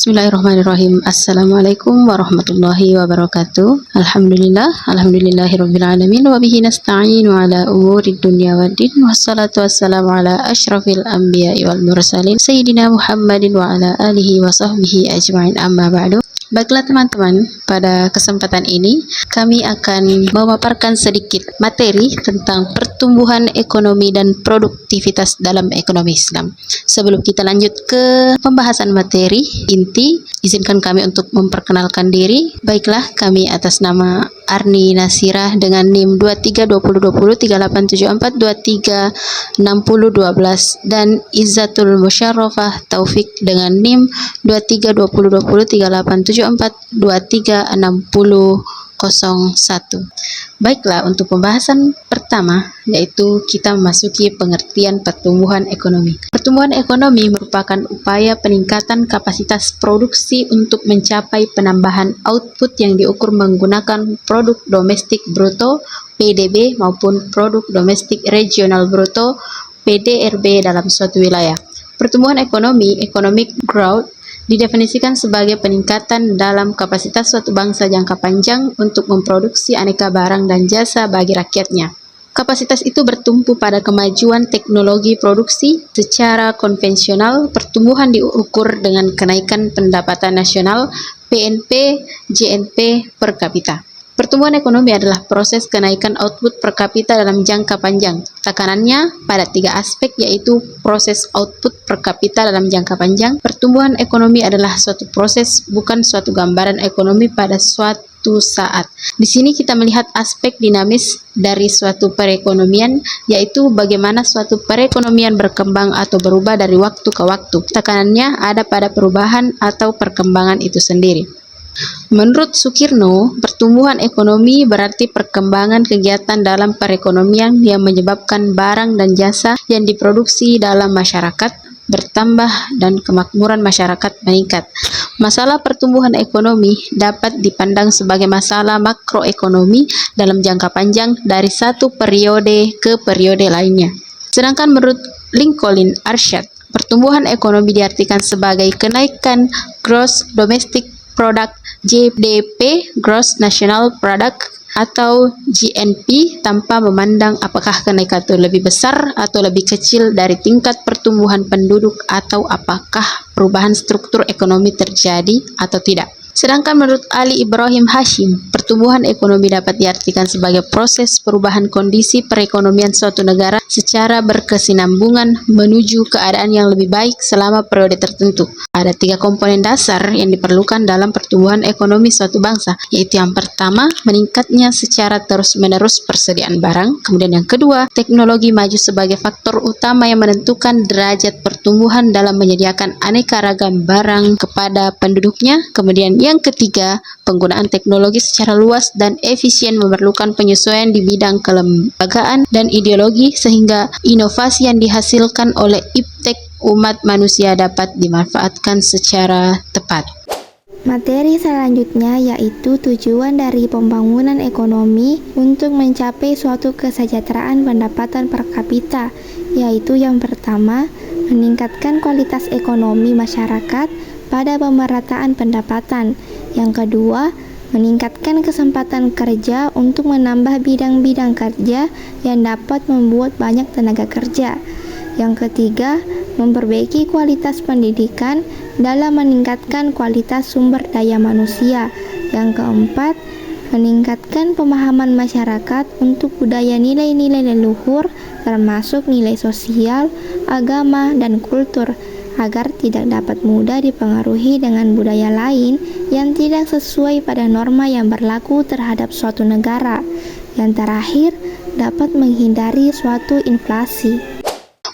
Bismillahirrahmanirrahim. Assalamualaikum warahmatullahi wabarakatuh. Alhamdulillahirabbil alamin wa bihi nasta'inu ala umurid dunya waddin. Wassalatu wassalamu ala asyrafil anbiya'i wal mursalin sayyidina Muhammadin wa ala alihi wa sahbihi ajma'in, amma ba'du. Baiklah teman-teman, pada kesempatan ini kami akan memaparkan sedikit materi tentang pertumbuhan ekonomi dan produktivitas dalam ekonomi Islam. Sebelum kita lanjut ke pembahasan materi inti, izinkan kami untuk memperkenalkan diri. Baiklah, kami atas nama Arni Nasirah dengan NIM 2320203874236012 dan Izzatul Musyarrafah Taufik dengan NIM 2320203874236001. Baiklah, untuk pembahasan pertama yaitu kita memasuki pengertian pertumbuhan ekonomi. Pertumbuhan ekonomi merupakan upaya peningkatan kapasitas produksi untuk mencapai penambahan output yang diukur menggunakan produk domestik bruto (PDB) maupun produk domestik regional bruto (PDRB) dalam suatu wilayah. Pertumbuhan ekonomi, economic growth, didefinisikan sebagai peningkatan dalam kapasitas suatu bangsa jangka panjang untuk memproduksi aneka barang dan jasa bagi rakyatnya. Kapasitas itu bertumpu pada kemajuan teknologi produksi. Secara konvensional, pertumbuhan diukur dengan kenaikan pendapatan nasional (PNP, JNP) per kapita. Pertumbuhan ekonomi adalah proses kenaikan output per kapita dalam jangka panjang. Tekanannya pada tiga aspek, yaitu proses output per kapita dalam jangka panjang. Pertumbuhan ekonomi adalah suatu proses, bukan suatu gambaran ekonomi pada suatu saat. Di sini kita melihat aspek dinamis dari suatu perekonomian, yaitu bagaimana suatu perekonomian berkembang atau berubah dari waktu ke waktu. Tekanannya ada pada perubahan atau perkembangan itu sendiri. Menurut Sukirno, pertumbuhan ekonomi berarti perkembangan kegiatan dalam perekonomian yang menyebabkan barang dan jasa yang diproduksi dalam masyarakat bertambah dan kemakmuran masyarakat meningkat. Masalah pertumbuhan ekonomi dapat dipandang sebagai masalah makroekonomi dalam jangka panjang dari satu periode ke periode lainnya. Sedangkan menurut Lincoln Arshad, pertumbuhan ekonomi diartikan sebagai kenaikan gross domestic product GDP, Gross National Product, atau GNP, tanpa memandang apakah kenaikan itu lebih besar atau lebih kecil dari tingkat pertumbuhan penduduk atau apakah perubahan struktur ekonomi terjadi atau tidak. Sedangkan menurut Ali Ibrahim Hashim, pertumbuhan ekonomi dapat diartikan sebagai proses perubahan kondisi perekonomian suatu negara secara berkesinambungan menuju keadaan yang lebih baik selama periode tertentu. Ada tiga komponen dasar yang diperlukan dalam pertumbuhan ekonomi suatu bangsa, yaitu yang pertama, meningkatnya secara terus-menerus persediaan barang. Kemudian yang kedua, teknologi maju sebagai faktor utama yang menentukan derajat pertumbuhan dalam menyediakan aneka ragam barang kepada penduduknya. Kemudian yang ketiga, penggunaan teknologi secara luas dan efisien memerlukan penyesuaian di bidang kelembagaan dan ideologi sehingga inovasi yang dihasilkan oleh iptek umat manusia dapat dimanfaatkan secara tepat. Materi selanjutnya yaitu tujuan dari pembangunan ekonomi untuk mencapai suatu kesejahteraan pendapatan per kapita, yaitu yang pertama, meningkatkan kualitas ekonomi masyarakat pada pemerataan pendapatan. Yang kedua, meningkatkan kesempatan kerja untuk menambah bidang-bidang kerja yang dapat membuat banyak tenaga kerja. Yang ketiga, memperbaiki kualitas pendidikan dalam meningkatkan kualitas sumber daya manusia. Yang keempat, meningkatkan pemahaman masyarakat untuk budaya nilai-nilai leluhur termasuk nilai sosial, agama, dan kultur, agar tidak dapat mudah dipengaruhi dengan budaya lain yang tidak sesuai pada norma yang berlaku terhadap suatu negara. Yang terakhir, dapat menghindari suatu inflasi.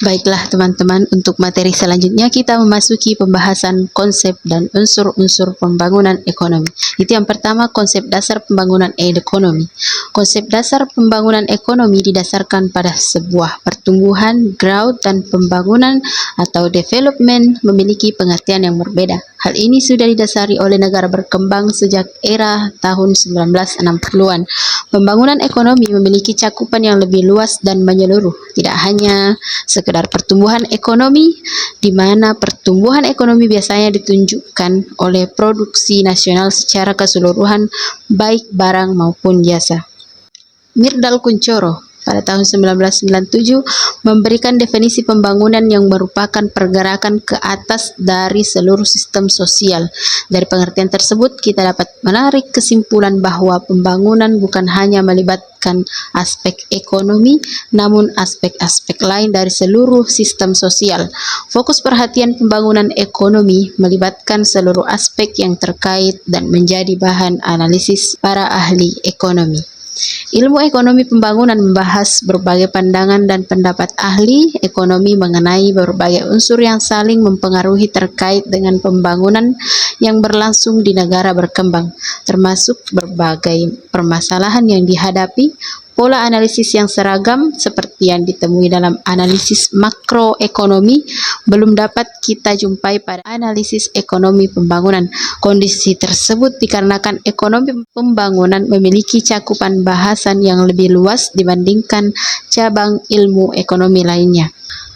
Baiklah teman-teman, untuk materi selanjutnya kita memasuki pembahasan konsep dan unsur-unsur pembangunan ekonomi. Itu yang pertama, konsep dasar pembangunan ekonomi. Konsep dasar pembangunan ekonomi didasarkan pada sebuah pertumbuhan, growth, dan pembangunan atau development memiliki pengertian yang berbeda. Hal ini sudah didasari oleh negara berkembang sejak era tahun 1960-an. Pembangunan ekonomi memiliki cakupan yang lebih luas dan menyeluruh, tidak hanya sekedar pertumbuhan ekonomi, di mana pertumbuhan ekonomi biasanya ditunjukkan oleh produksi nasional secara keseluruhan, baik barang maupun jasa. Mirdal Kuncoro pada tahun 1997 memberikan definisi pembangunan yang merupakan pergerakan ke atas dari seluruh sistem sosial. Dari pengertian tersebut, kita dapat menarik kesimpulan bahwa pembangunan bukan hanya melibatkan aspek ekonomi, namun aspek-aspek lain dari seluruh sistem sosial. Fokus perhatian pembangunan ekonomi melibatkan seluruh aspek yang terkait dan menjadi bahan analisis para ahli ekonomi. Ilmu ekonomi pembangunan membahas berbagai pandangan dan pendapat ahli ekonomi mengenai berbagai unsur yang saling mempengaruhi terkait dengan pembangunan yang berlangsung di negara berkembang, termasuk berbagai permasalahan yang dihadapi. Pola analisis yang seragam seperti yang ditemui dalam analisis makroekonomi belum dapat kita jumpai pada analisis ekonomi pembangunan. Kondisi tersebut dikarenakan ekonomi pembangunan memiliki cakupan bahasan yang lebih luas dibandingkan cabang ilmu ekonomi lainnya.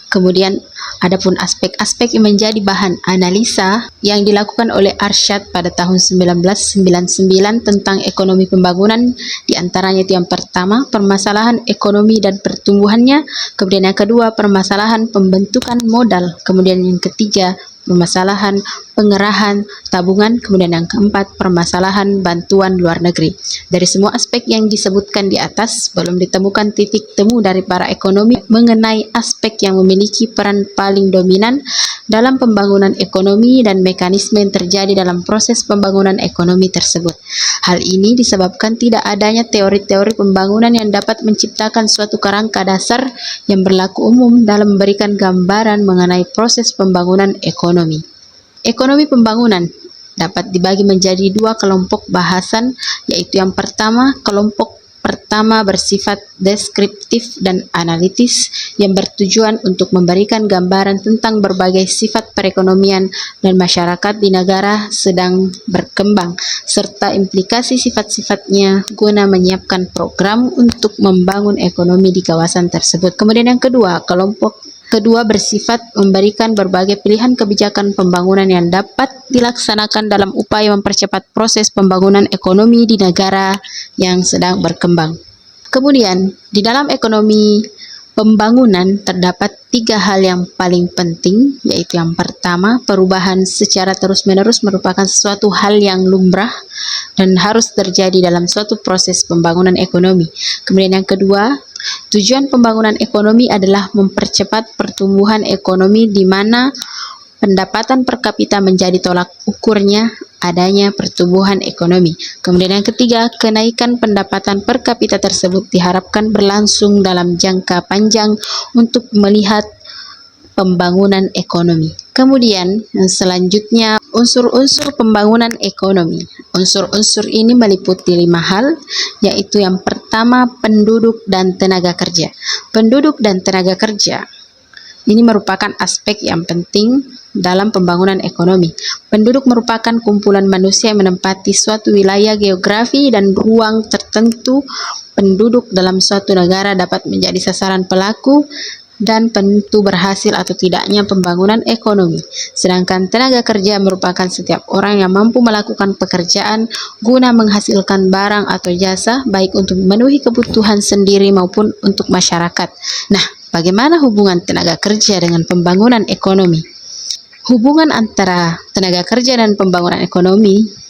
Kemudian, adapun aspek-aspek yang menjadi bahan analisa yang dilakukan oleh Arsyad pada tahun 1999 tentang ekonomi pembangunan, diantaranya itu yang pertama, permasalahan ekonomi dan pertumbuhannya, kemudian yang kedua, permasalahan pembentukan modal, kemudian yang ketiga, permasalahan pengerahan tabungan, kemudian yang keempat, permasalahan bantuan luar negeri. Dari semua aspek yang disebutkan di atas, belum ditemukan titik temu dari para ekonomi mengenai aspek yang memiliki peran paling dominan dalam pembangunan ekonomi dan mekanisme yang terjadi dalam proses pembangunan ekonomi tersebut. Hal ini disebabkan tidak adanya teori-teori pembangunan yang dapat menciptakan suatu kerangka dasar yang berlaku umum dalam memberikan gambaran mengenai proses pembangunan ekonomi. Ekonomi pembangunan dapat dibagi menjadi dua kelompok bahasan, yaitu yang pertama, kelompok pertama bersifat deskriptif dan analitis yang bertujuan untuk memberikan gambaran tentang berbagai sifat perekonomian dan masyarakat di negara sedang berkembang, serta implikasi sifat-sifatnya guna menyiapkan program untuk membangun ekonomi di kawasan tersebut. Kemudian yang kedua, kelompok kedua bersifat memberikan berbagai pilihan kebijakan pembangunan yang dapat dilaksanakan dalam upaya mempercepat proses pembangunan ekonomi di negara yang sedang berkembang. Kemudian, di dalam ekonomi pembangunan terdapat tiga hal yang paling penting, yaitu yang pertama, perubahan secara terus-menerus merupakan suatu hal yang lumrah dan harus terjadi dalam suatu proses pembangunan ekonomi. Kemudian yang kedua, tujuan pembangunan ekonomi adalah mempercepat pertumbuhan ekonomi di mana pendapatan per kapita menjadi tolak ukurnya adanya pertumbuhan ekonomi. Kemudian yang ketiga, kenaikan pendapatan per kapita tersebut diharapkan berlangsung dalam jangka panjang untuk melihat pembangunan ekonomi. Kemudian selanjutnya, unsur-unsur pembangunan ekonomi. Unsur-unsur ini meliputi 5 hal, yaitu yang pertama, penduduk dan tenaga kerja. Penduduk dan tenaga kerja ini merupakan aspek yang penting dalam pembangunan ekonomi. Penduduk merupakan kumpulan manusia yang menempati suatu wilayah geografi dan ruang tertentu. Penduduk dalam suatu negara dapat menjadi sasaran pelaku dan penentu berhasil atau tidaknya pembangunan ekonomi. Sedangkan tenaga kerja merupakan setiap orang yang mampu melakukan pekerjaan guna menghasilkan barang atau jasa, baik untuk memenuhi kebutuhan sendiri maupun untuk masyarakat. Nah, bagaimana hubungan tenaga kerja dengan pembangunan ekonomi? Hubungan antara tenaga kerja dan pembangunan ekonomi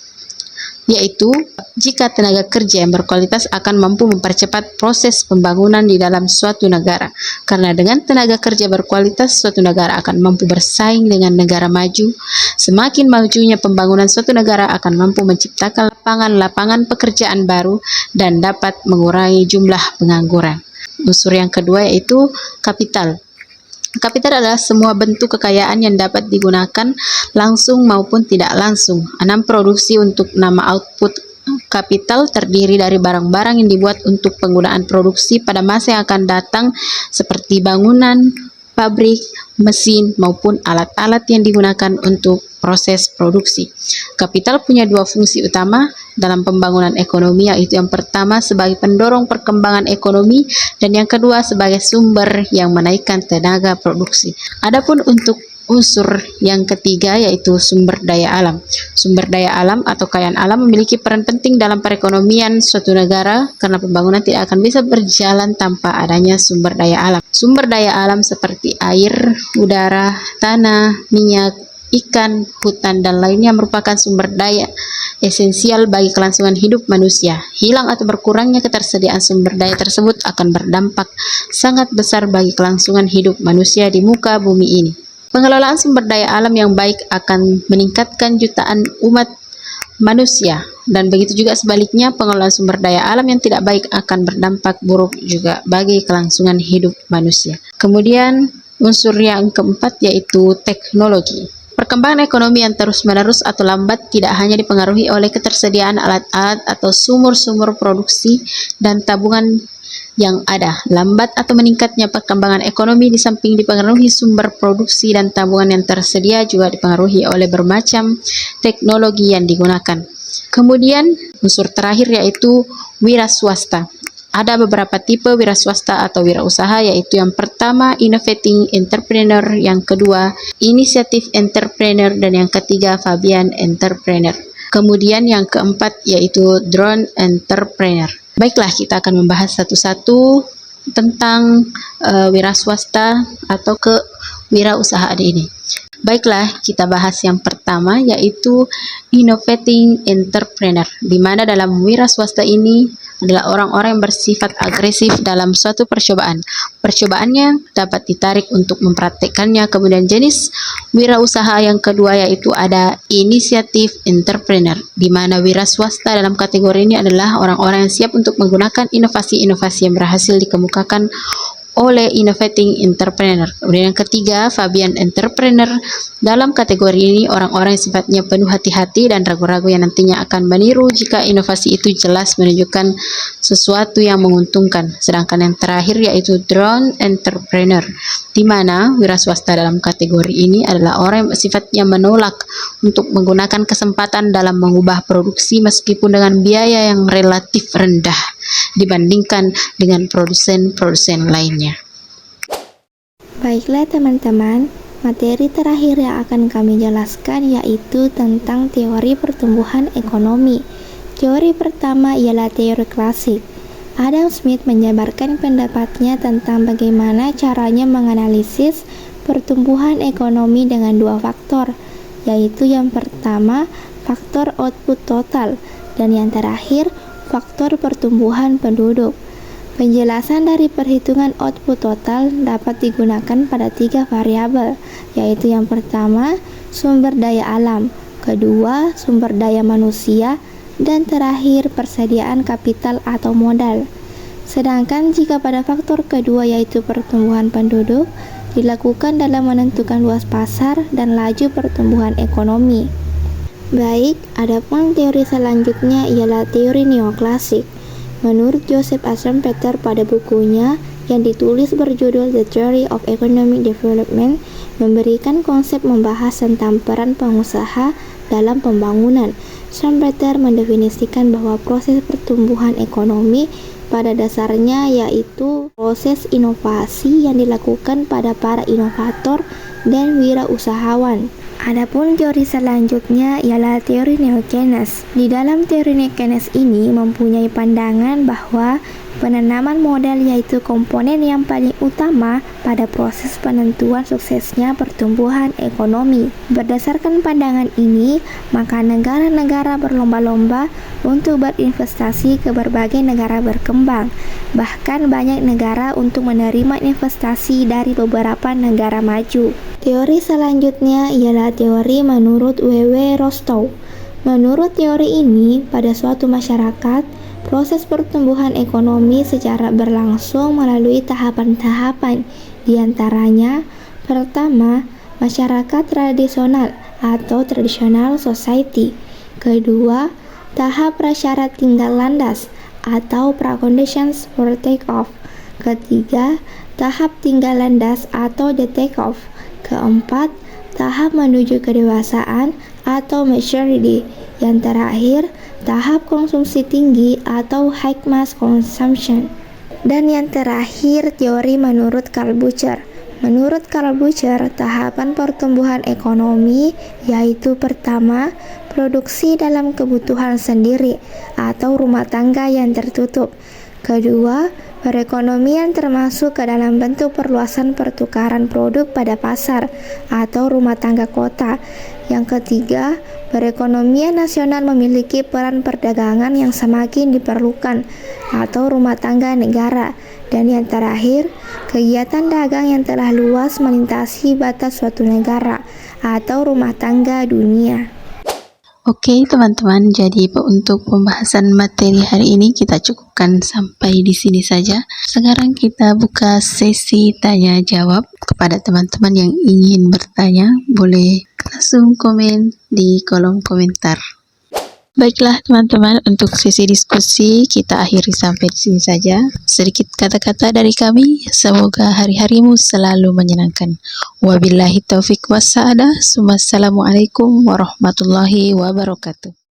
yaitu jika tenaga kerja yang berkualitas akan mampu mempercepat proses pembangunan di dalam suatu negara. Karena dengan tenaga kerja berkualitas, suatu negara akan mampu bersaing dengan negara maju. Semakin majunya pembangunan suatu negara akan mampu menciptakan lapangan-lapangan pekerjaan baru dan dapat mengurangi jumlah pengangguran. Unsur yang kedua yaitu kapital. Kapital adalah semua bentuk kekayaan yang dapat digunakan langsung maupun tidak langsung. 6 produksi untuk nama output kapital terdiri dari barang-barang yang dibuat untuk penggunaan produksi pada masa yang akan datang seperti bangunan, pabrik, mesin, maupun alat-alat yang digunakan untuk proses produksi. Kapital punya dua fungsi utama dalam pembangunan ekonomi, yaitu yang pertama sebagai pendorong perkembangan ekonomi dan yang kedua sebagai sumber yang menaikkan tenaga produksi. Adapun untuk unsur yang ketiga yaitu sumber daya alam. Sumber daya alam atau kekayaan alam memiliki peran penting dalam perekonomian suatu negara karena pembangunan tidak akan bisa berjalan tanpa adanya sumber daya alam. Sumber daya alam seperti air, udara, tanah, minyak, ikan, hutan, dan lainnya merupakan sumber daya esensial bagi kelangsungan hidup manusia. Hilang atau berkurangnya ketersediaan sumber daya tersebut akan berdampak sangat besar bagi kelangsungan hidup manusia di muka bumi ini. Pengelolaan sumber daya alam yang baik akan meningkatkan jutaan umat manusia, dan begitu juga sebaliknya pengelolaan sumber daya alam yang tidak baik akan berdampak buruk juga bagi kelangsungan hidup manusia. Kemudian unsur yang keempat yaitu teknologi. Perkembangan ekonomi yang terus-menerus atau lambat tidak hanya dipengaruhi oleh ketersediaan alat-alat atau sumur-sumur produksi dan tabungan yang ada. Lambat atau meningkatnya perkembangan ekonomi di samping dipengaruhi sumber produksi dan tabungan yang tersedia juga dipengaruhi oleh bermacam teknologi yang digunakan. Kemudian unsur terakhir yaitu wira swasta. Ada beberapa tipe wira swasta atau wirausaha, yaitu yang pertama innovating entrepreneur, yang kedua initiative entrepreneur, dan yang ketiga Fabian entrepreneur. Kemudian yang keempat yaitu drone entrepreneur. Baiklah, kita akan membahas satu-satu tentang wira swasta atau kewirausahaan ini. Baiklah, kita bahas yang pertama yaitu innovating entrepreneur, di mana dalam wira swasta ini adalah orang-orang yang bersifat agresif dalam suatu percobaan. Percobaannya dapat ditarik untuk mempraktekkannya. Kemudian jenis wirausaha yang kedua yaitu ada inisiatif entrepreneur, di mana wira swasta dalam kategori ini adalah orang-orang yang siap untuk menggunakan inovasi-inovasi yang berhasil dikemukakan oleh innovating entrepreneur. Kemudian yang ketiga, Fabian entrepreneur. Dalam kategori ini orang-orang yang sifatnya penuh hati-hati dan ragu-ragu yang nantinya akan meniru jika inovasi itu jelas menunjukkan sesuatu yang menguntungkan. Sedangkan yang terakhir yaitu drone entrepreneur, di mana wira swasta dalam kategori ini adalah orang yang sifatnya menolak untuk menggunakan kesempatan dalam mengubah produksi meskipun dengan biaya yang relatif rendah dibandingkan dengan produsen-produsen lainnya. Baiklah teman-teman, materi terakhir yang akan kami jelaskan yaitu tentang teori pertumbuhan ekonomi. Teori pertama ialah teori klasik. Adam Smith menjabarkan pendapatnya tentang bagaimana caranya menganalisis pertumbuhan ekonomi dengan dua faktor, yaitu yang pertama faktor output total dan yang terakhir faktor pertumbuhan penduduk. Penjelasan dari perhitungan output total dapat digunakan pada tiga variabel, yaitu yang pertama sumber daya alam, kedua sumber daya manusia, dan terakhir persediaan kapital atau modal. Sedangkan jika pada faktor kedua yaitu pertumbuhan penduduk dilakukan dalam menentukan luas pasar dan laju pertumbuhan ekonomi. Baik, adapun teori selanjutnya ialah teori neoklasik. Menurut Joseph A. Schumpeter pada bukunya yang ditulis berjudul The Theory of Economic Development, memberikan konsep membahas tentang peran pengusaha dalam pembangunan. Schumpeter mendefinisikan bahwa proses pertumbuhan ekonomi pada dasarnya yaitu proses inovasi yang dilakukan pada para inovator dan wirausahawan. Adapun teori selanjutnya ialah teori Neokenes. Di dalam teori Neokenes ini mempunyai pandangan bahwa penanaman modal yaitu komponen yang paling utama pada proses penentuan suksesnya pertumbuhan ekonomi. Berdasarkan pandangan ini, maka negara-negara berlomba-lomba untuk berinvestasi ke berbagai negara berkembang. Bahkan banyak negara untuk menerima investasi dari beberapa negara maju. Teori selanjutnya ialah teori menurut W.W. Rostow. Menurut teori ini, pada suatu masyarakat, proses pertumbuhan ekonomi secara berlangsung melalui tahapan-tahapan. Di antaranya, pertama, masyarakat tradisional atau traditional society. Kedua, tahap prasyarat tinggal landas atau preconditions for take off. Ketiga, tahap tinggal landas atau the take-off. Keempat, tahap menuju kedewasaan atau maturity. Yang terakhir, tahap konsumsi tinggi atau high mass consumption. Dan yang terakhir, teori menurut Carl Bucher. Menurut Carl Bucher, tahapan pertumbuhan ekonomi yaitu pertama, produksi dalam kebutuhan sendiri atau rumah tangga yang tertutup. Kedua, perekonomian termasuk ke dalam bentuk perluasan pertukaran produk pada pasar atau rumah tangga kota. Yang ketiga, perekonomian nasional memiliki peran perdagangan yang semakin diperlukan atau rumah tangga negara. Dan yang terakhir, kegiatan dagang yang telah luas melintasi batas suatu negara atau rumah tangga dunia. Oke teman-teman, jadi untuk pembahasan materi hari ini kita cukupkan sampai di sini saja. Sekarang kita buka sesi tanya jawab. Kepada teman-teman yang ingin bertanya, boleh langsung komen di kolom komentar. Baiklah teman-teman, untuk sesi diskusi kita akhiri sampai di sini saja. Sedikit kata-kata dari kami, semoga hari-harimu selalu menyenangkan. Wabillahi taufik wassa'adah. Wassalamualaikum warahmatullahi wabarakatuh.